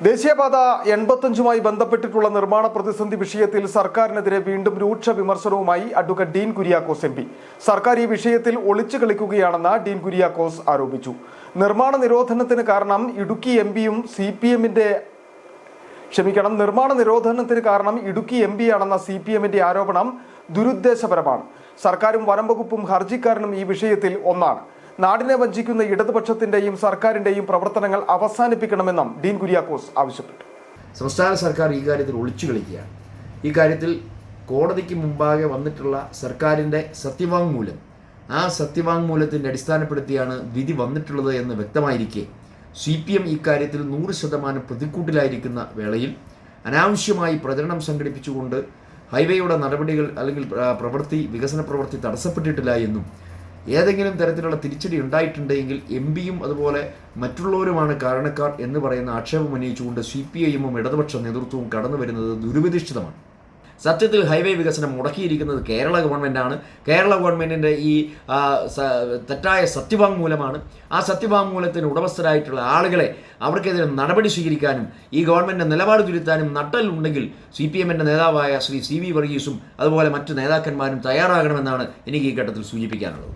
ദേശീയപാത 85 ബന്ധപ്പെട്ടിട്ടുള്ള നിർമ്മാണ പ്രതിസന്ധി വിഷയത്തിൽ സർക്കാരിനെതിരെ വീണ്ടും രൂക്ഷ വിമർശനവുമായി advocate Dean Kuriakose M P. സർക്കാർ ഈ വിഷയത്തിൽ ഒളിച്ചു കളിക്കുകയാണെന്ന് ഡീൻ കുര്യാക്കോസ് ആരോപിച്ചു. നിർമ്മാണ നിരോധനത്തിന് കാരണം ഇടുക്കി എം പിയും നിർമ്മാണ നിരോധനത്തിന് കാരണം ഇടുക്കി എം പിയാണെന്ന CPM-ന്റെ ആരോപണം ദുരുദ്ദേശപരമാണ്. സർക്കാരും വനം വകുപ്പും ഹർജിക്കാരനും ഈ വിഷയത്തിൽ ഒന്നാണ്. നാടിനെ വഞ്ചിക്കുന്ന ഇടതുപക്ഷത്തിന്റെയും സർക്കാരിന്റെയും പ്രവർത്തനങ്ങൾ അവസാനിപ്പിക്കണമെന്നും ഡീൻ കുര്യാക്കോസ് ആവശ്യപ്പെട്ടു. സംസ്ഥാന സർക്കാർ ഈ കാര്യത്തിൽ ഒളിച്ചു കളിക്കുകയാണ്. ഈ കാര്യത്തിൽ കോടതിക്ക് മുമ്പാകെ വന്നിട്ടുള്ള സർക്കാരിൻ്റെ സത്യവാങ്മൂലം, ആ സത്യവാങ്മൂലത്തിൻ്റെ അടിസ്ഥാനപ്പെടുത്തിയാണ് വിധി വന്നിട്ടുള്ളത് എന്ന് വ്യക്തമായിരിക്കെ CPM ഇക്കാര്യത്തിൽ 100% പ്രതിക്കൂട്ടിലായിരിക്കുന്ന വേളയിൽ അനാവശ്യമായി പ്രചരണം സംഘടിപ്പിച്ചുകൊണ്ട് ഹൈവേയുടെ നടപടികൾ അല്ലെങ്കിൽ വികസന പ്രവൃത്തി തടസ്സപ്പെട്ടിട്ടില്ല എന്നും ഏതെങ്കിലും തരത്തിലുള്ള തിരിച്ചടി ഉണ്ടായിട്ടുണ്ടെങ്കിൽ MPയും അതുപോലെ മറ്റുള്ളവരുമാണ് കാരണക്കാർ എന്ന് പറയുന്ന ആക്ഷേപം ഉന്നയിച്ചുകൊണ്ട് CPIM-ഉം ഇടതുപക്ഷ നേതൃത്വവും കടന്നു വരുന്നത് ദുരുപദിഷ്ടിതമാണ്. സത്യത്തിൽ ഹൈവേ വികസനം മുടക്കിയിരിക്കുന്നത് കേരള ഗവൺമെൻറ്റാണ്. കേരള ഗവൺമെൻറ്റിൻ്റെ ഈ തെറ്റായ സത്യവാങ്മൂലമാണ്. ആ സത്യവാങ്മൂലത്തിന് ഉടമസ്ഥരായിട്ടുള്ള ആളുകളെ അവർക്കെതിരെ നടപടി സ്വീകരിക്കാനും ഈ ഗവൺമെൻറ്റിൻ്റെ നിലപാട് തിരുത്താനും നട്ടലുണ്ടെങ്കിൽ CPM-ൻ്റെ നേതാവായ ശ്രീ CV വർഗീസും അതുപോലെ മറ്റു നേതാക്കന്മാരും തയ്യാറാകണമെന്നാണ് എനിക്ക് ഈ ഘട്ടത്തിൽ സൂചിപ്പിക്കാനുള്ളത്.